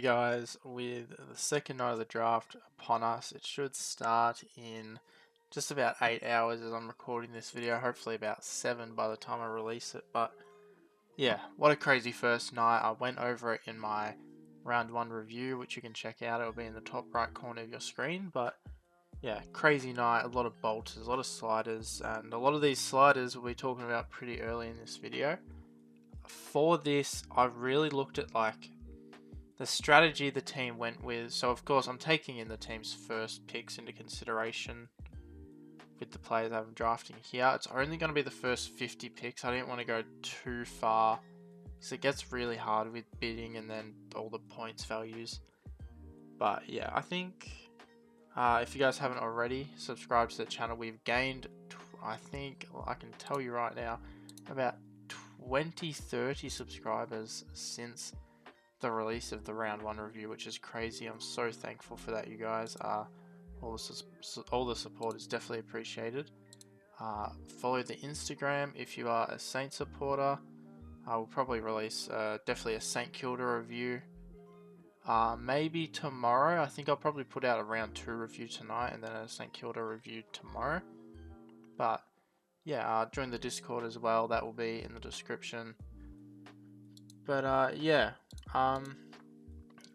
guys, with the second night of the draft upon us, it should start in just about 8 hours as I'm recording this video, hopefully about 7 by the time I release it. But yeah, what a crazy first night. I went over it in my round 1 review, which you can check out. It'll be in the top right corner of your screen. But yeah, crazy night, a lot of bolters, a lot of sliders, and a lot of these sliders we'll be talking about pretty early in this video. For this, I really looked at the strategy the team went with. So of course I'm taking in the team's first picks into consideration with the players I'm drafting here. It's only going to be the first 50 picks. I didn't want to go too far because it gets really hard with bidding and then all the points values. But yeah, I think if you guys haven't already subscribed to the channel, we've gained, I think, I can tell you right now, about 20-30 subscribers since the release of the round 1 review, which is crazy. I'm so thankful for that, you guys. All the support is definitely appreciated. Follow the Instagram if you are a Saint supporter. I will probably release definitely a St Kilda review maybe tomorrow. I think I'll probably put out a round 2 review tonight and then a St Kilda review tomorrow. But yeah, join the Discord as well, that will be in the description. But yeah,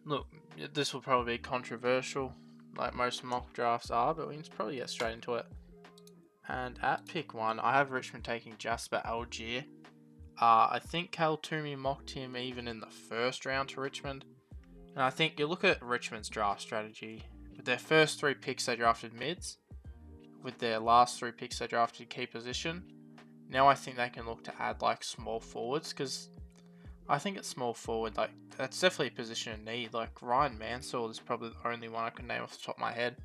look, this will probably be controversial, like most mock drafts are, but we can probably get straight into it. And at pick 1, I have Richmond taking Jasper Algier. I think Cal Toomey mocked him even in the first round to Richmond. And I think you look at Richmond's draft strategy. With their first 3 picks, they drafted mids. With their last 3 picks, they drafted key position. Now I think they can look to add small forwards, because I think at small forward, that's definitely a position in need. Ryan Mansell is probably the only one I can name off the top of my head.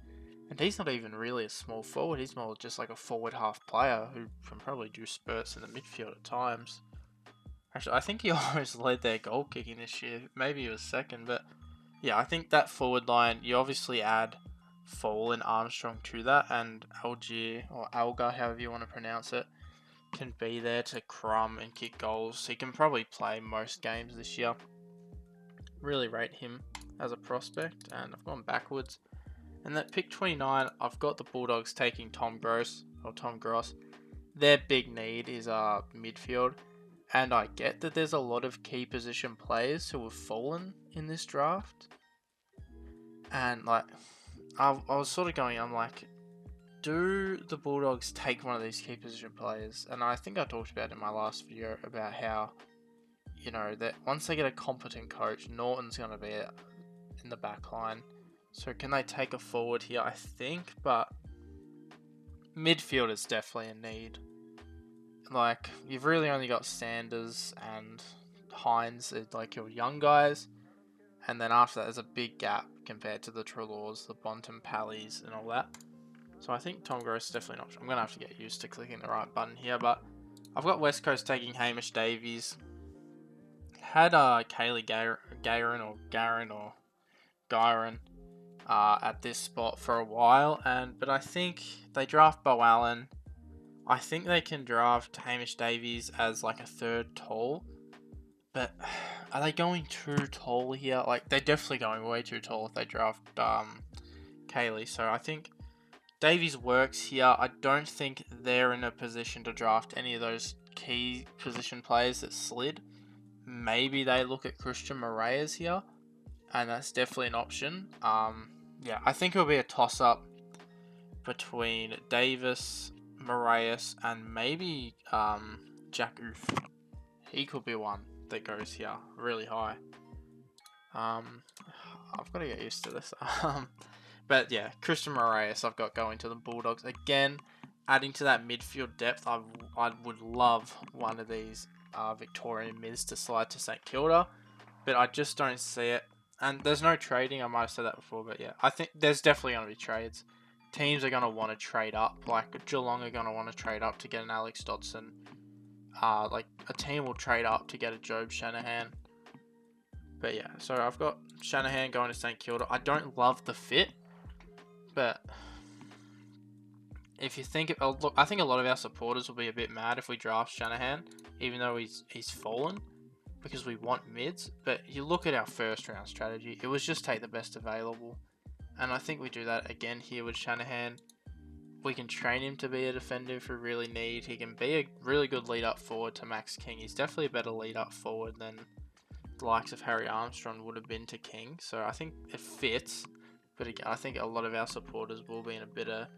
And he's not even really a small forward. He's more just like a forward half player who can probably do spurts in the midfield at times. Actually, I think he almost led their goal kicking this year. Maybe he was second, but yeah, I think that forward line, you obviously add Fall and Armstrong to that, and Algier, or Alga, however you want to pronounce it, can be there to crumb and kick goals. He can probably play most games this year. Really rate him as a prospect, and I've gone backwards. And at pick 29, I've got the Bulldogs taking Tom Gross. Their big need is midfield, and I get that there's a lot of key position players who have fallen in this draft. And I was sort of going, I'm like, do the Bulldogs take one of these key position players? And I think I talked about in my last video about how, that once they get a competent coach, Norton's going to be in the back line. So can they take a forward here? I think, but midfield is definitely a need. You've really only got Sanders and Hines, your young guys. And then after that, there's a big gap compared to the Treloars, the Bontempellis, and all that. So I think Tom Gross is definitely an option. I'm going to have to get used to clicking the right button here, but I've got West Coast taking Hamish Davies. Had Kaylee Gyron at this spot for a while, but I think they draft Bo Allen. I think they can draft Hamish Davies as a third tall, but are they going too tall here? They're definitely going way too tall if they draft Kaylee. So I think Davies works here. I don't think they're in a position to draft any of those key position players that slid. Maybe they look at Christian Moraes here, and that's definitely an option. Yeah, I think it'll be a toss-up between Davis, Moraes, and maybe Jack Oof. He could be one that goes here really high. I've got to get used to this. But yeah, Christian Moraes I've got going to the Bulldogs. Again, adding to that midfield depth, I would love one of these Victorian mids to slide to St Kilda, but I just don't see it. And there's no trading, I might have said that before, but yeah, I think there's definitely going to be trades. Teams are going to want to trade up, Geelong are going to want to trade up to get an Alex Dodson. A team will trade up to get a Job Shanahan. But yeah, so I've got Shanahan going to St Kilda. I don't love the fit, but if you think, look, I think a lot of our supporters will be a bit mad if we draft Shanahan, even though he's fallen. because we want mids, but you look at our first round strategy, it was just take the best available. And I think we do that again here with Shanahan. We can train him to be a defender if we really need. He can be a really good lead up forward to Max King. He's definitely a better lead up forward than the likes of Harry Armstrong would have been to King. So I think it fits. But again, I think a lot of our supporters will be in a bit of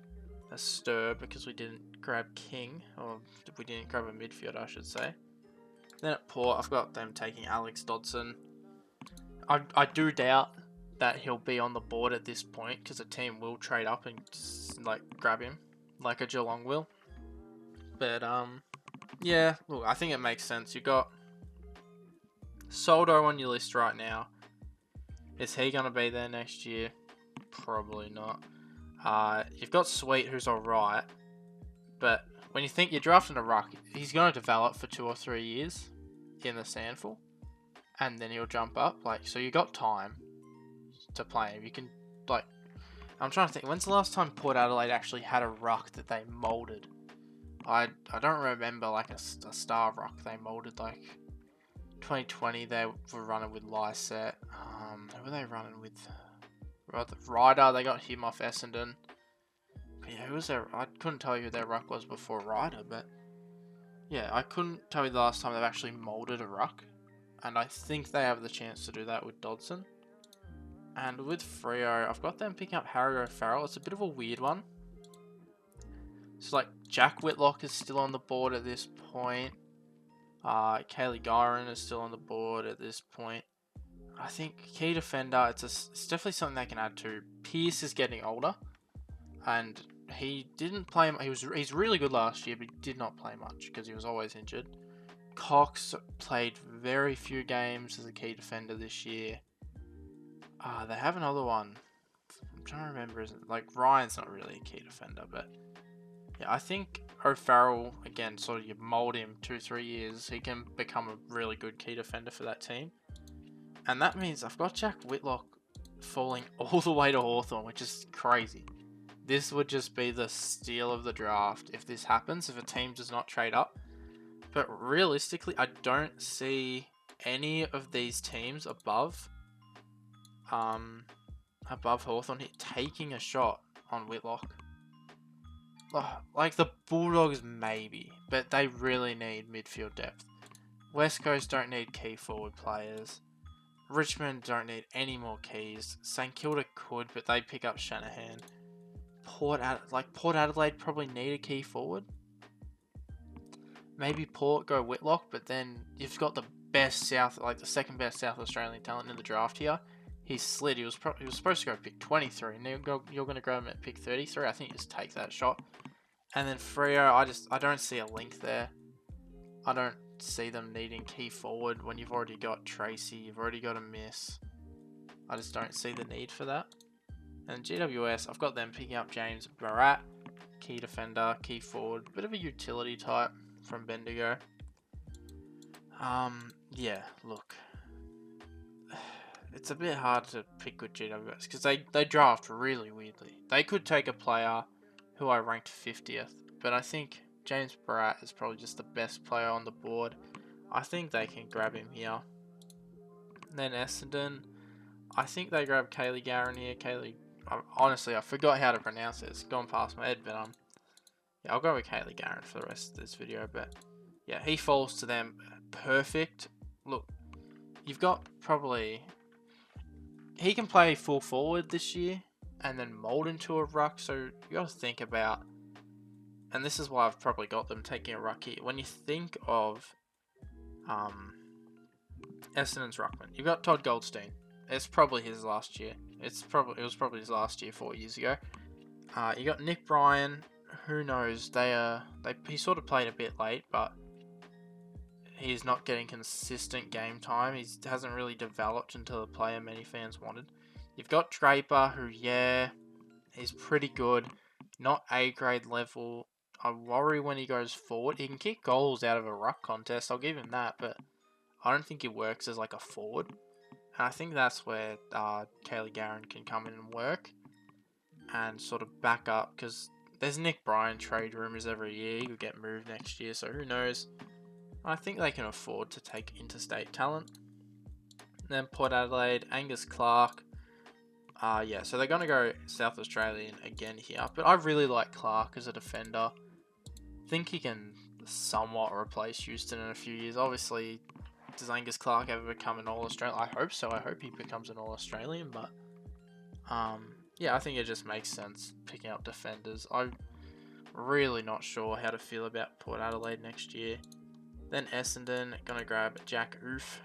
a stir because we didn't grab King, or we didn't grab a midfielder, I should say. Then at Port, I've got them taking Alex Dodson. I do doubt that he'll be on the board at this point because a team will trade up and just, like, grab him, like a Geelong will. But yeah, look, I think it makes sense. You got Soldo on your list right now. Is he gonna be there next year? Probably not. You've got Sweet, who's alright, but when you think you're drafting a ruck, he's going to develop for 2 or 3 years in the Sandful, and then he'll jump up. Like, so you got time to play him. You can, like, I'm trying to think, when's the last time Port Adelaide actually had a ruck that they moulded? I don't remember, like, a star ruck they moulded. Like 2020 they were running with Lyset. Who were they running with? Ryder, they got him off Essendon. But yeah, who was their? I couldn't tell you who their ruck was before Ryder, but yeah, I couldn't tell you the last time they've actually moulded a ruck, and I think they have the chance to do that with Dodson. And with Freo, I've got them picking up Harry O'Farrell. It's a bit of a weird one. So like Jack Whitlock is still on the board at this point. Kaylee Gyron is still on the board at this point. I think key defender, it's definitely something they can add to. Pearce is getting older, and he didn't play. He's really good last year, but he did not play much because he was always injured. Cox played very few games as a key defender this year. They have another one. I'm trying to remember. Like Ryan's not really a key defender, but yeah, I think O'Farrell again. Sort of you mold him 2-3 years, he can become a really good key defender for that team. And that means I've got Jack Whitlock falling all the way to Hawthorn, which is crazy. This would just be the steal of the draft if this happens, if a team does not trade up. But realistically, I don't see any of these teams above Hawthorn taking a shot on Whitlock. Like the Bulldogs maybe, but they really need midfield depth. West Coast don't need key forward players. Richmond don't need any more keys. St Kilda could, but they pick up Shanahan. Port Adelaide probably need a key forward. Maybe Port go Whitlock, but then you've got the the second best South Australian talent in the draft here. He's slid. He was supposed to go pick 23, and you're going to grab him at pick 33. I think you just take that shot. And then Freo, I don't see a link there. I don't see them needing key forward when you've already got Tracy, you've already got a miss. I just don't see the need for that. And GWS, I've got them picking up James Barat, key defender, key forward, bit of a utility type from Bendigo. Yeah, look, it's a bit hard to pick with GWS because they draft really weirdly. They could take a player who I ranked 50th, but I think James Barat is probably just the best player on the board. I think they can grab him here. And then Essendon, I think they grab Kaylee Garron here. Honestly, I forgot how to pronounce it. It's gone past my head, but yeah, I'll go with Kaylee Garron for the rest of this video. But yeah, he falls to them perfect. Look, you've got he can play full forward this year and then mold into a ruck. So you got to think about. And this is why I've probably got them taking a ruck here. When you think of Essendon's ruckman, you've got Todd Goldstein. It's probably his last year. It was probably his last year 4 years ago. You got Nick Bryan. Who knows? He sort of played a bit late, but he's not getting consistent game time. He hasn't really developed into the player many fans wanted. You've got Draper, who he's pretty good, not A grade level. I worry when he goes forward. He can kick goals out of a ruck contest. I'll give him that, but I don't think he works as like a forward. And I think that's where Kaylee Garron can come in and work and sort of back up, because there's Nick Bryan trade rumours every year. He could get moved next year, so who knows. I think they can afford to take interstate talent. Then Port Adelaide, Angus Clark. Yeah, so they're going to go South Australian again here. But I really like Clark as a defender. I think he can somewhat replace Houston in a few years. Obviously, does Angus Clark ever become an All-Australian? I hope so. I hope he becomes an All-Australian. But, yeah, I think it just makes sense picking up defenders. I'm really not sure how to feel about Port Adelaide next year. Then Essendon, going to grab Jack Oof,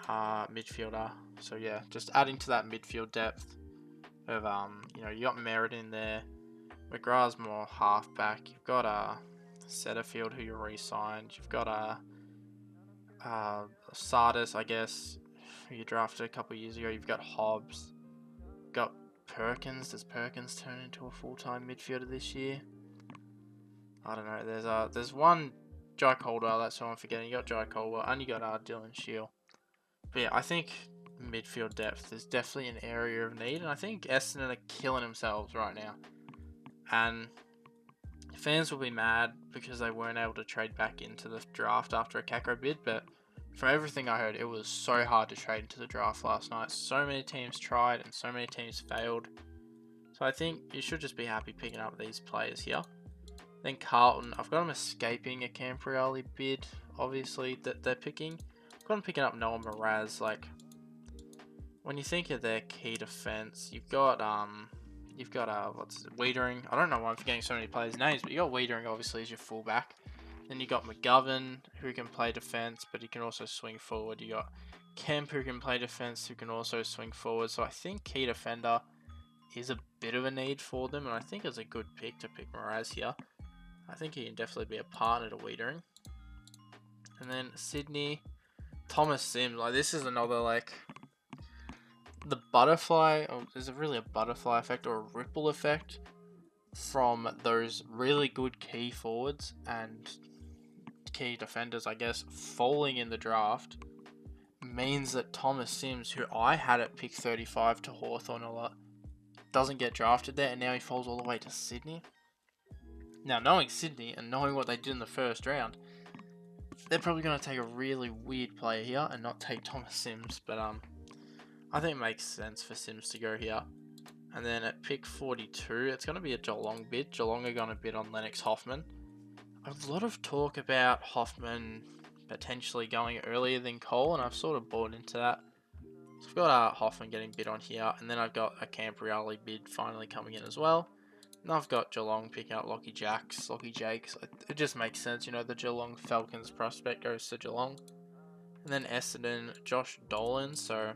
midfielder. So, yeah, just adding to that midfield depth of, you know, you got Merritt in there. McGrath's more halfback. You've got Setterfield, who you re-signed. You've got Sardis, I guess, who you drafted a couple of years ago. You've got Hobbs. You've got Perkins. Does Perkins turn into a full-time midfielder this year? I don't know. There's one Jai Caldwell. That's what I'm forgetting. You got Jai Caldwell, and you got Dylan Shield. But yeah, I think midfield depth is definitely an area of need, and I think Essendon are killing themselves right now. And fans will be mad because they weren't able to trade back into the draft after a Kakro bid, but from everything I heard, it was so hard to trade into the draft last night. So many teams tried and so many teams failed. So I think you should just be happy picking up these players here. Then Carlton, I've got them escaping a Camprioli bid, obviously, that they're picking. I've got them picking up Noah Mraz. Like, when you think of their key defense, you've got Wiedering. I don't know why I'm forgetting so many players' names, but you got Wiedering obviously as your fullback. Then you got McGovern, who can play defense, but he can also swing forward. You got Kemp, who can play defense, who can also swing forward. So I think key defender is a bit of a need for them, and I think it's a good pick to pick Mraz here. I think he can definitely be a partner to Wiedering. And then Sydney, Thomas Sims. Like, this is another, like, the butterfly, or is it really a butterfly effect or a ripple effect from those really good key forwards and key defenders, I guess, falling in the draft means that Thomas Sims, who I had at pick 35 to Hawthorn a lot, doesn't get drafted there, and now he falls all the way to Sydney. Now, knowing Sydney and knowing what they did in the first round, they're probably going to take a really weird player here and not take Thomas Sims, but I think it makes sense for Sims to go here. And then at pick 42, it's going to be a Geelong bid. Geelong are going to bid on Lennox Hoffman. A lot of talk about Hoffman potentially going earlier than Cole, and I've sort of bought into that. So I've got Hoffman getting bid on here, and then I've got a Camprioli bid finally coming in as well. And I've got Geelong picking up Lockie Jakes. It just makes sense, you know, the Geelong Falcons prospect goes to Geelong. And then Essendon, Josh Dolan. So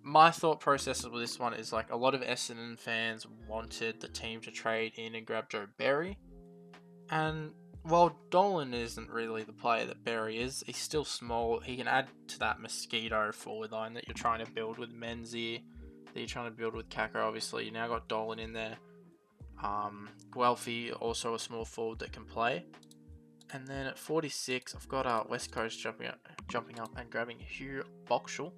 my thought process with this one is, like, a lot of Essendon fans wanted the team to trade in and grab Joe Berry. And while Dolan isn't really the player that Berry is, he's still small. He can add to that mosquito forward line that you're trying to build with Menzies, that you're trying to build with Kakro. Obviously, you now got Dolan in there. Guelphy, also a small forward that can play. And then at 46, I've got West Coast jumping up and grabbing Hugh Boxall.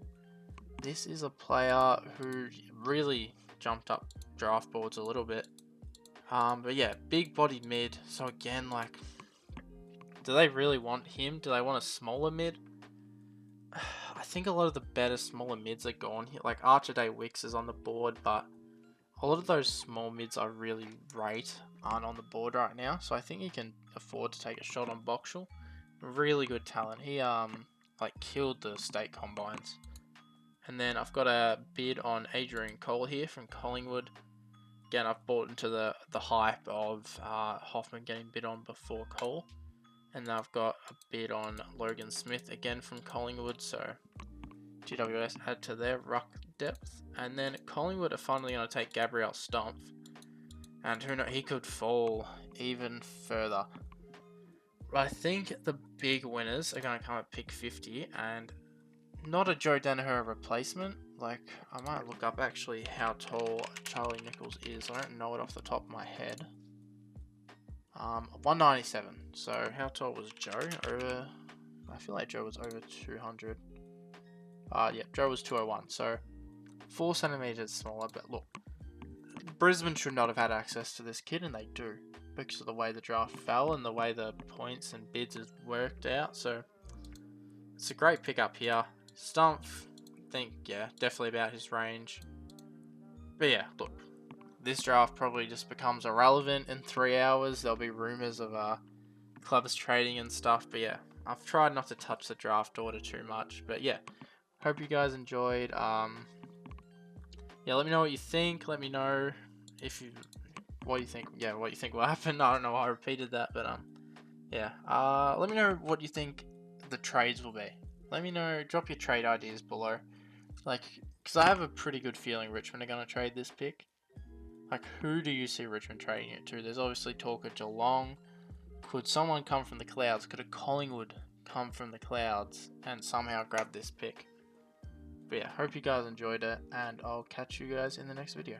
This is a player who really jumped up draft boards a little bit. But yeah, big bodied mid. So again, like, do they really want him? Do they want a smaller mid? I think a lot of the better smaller mids are gone here. Like, Archer Day Wicks is on the board, but a lot of those small mids I really rate aren't on the board right now. So I think you can afford to take a shot on Boxall. Really good talent. He like killed the state combines. And then I've got a bid on Adrian Cole here from Collingwood. Again, I've bought into the hype of Hoffman getting bid on before Cole. And then I've got a bid on Logan Smith again from Collingwood. So GWS add to their ruck depth. And then Collingwood are finally going to take Gabriel Stumpf. And who knows, he could fall even further. But I think the big winners are going to come at pick 50. And not a Joe Danaher replacement. Like, I might look up actually how tall Charlie Nichols is. I don't know it off the top of my head. 197. So how tall was Joe? I feel like Joe was over 200. Yeah, Joe was 201. So 4 centimeters smaller. But look, Brisbane should not have had access to this kid, and they do. because of the way the draft fell and the way the points and bids has worked out. So it's a great pick up here. Stumpf, I think, yeah, definitely about his range. But yeah, look, this draft probably just becomes irrelevant in 3 hours. There'll be rumors of clubs trading and stuff. But yeah, I've tried not to touch the draft order too much. But yeah, hope you guys enjoyed. Yeah, let me know what you think. Let me know if you what you think. Yeah, what you think will happen. I don't know why I repeated that, but yeah. Let me know what you think the trades will be. Let me know. Drop your trade ideas below. Like, because I have a pretty good feeling Richmond are going to trade this pick. Like, who do you see Richmond trading it to? There's obviously talk of Geelong. Could someone come from the clouds? Could a Collingwood come from the clouds and somehow grab this pick? But yeah, hope you guys enjoyed it, and I'll catch you guys in the next video.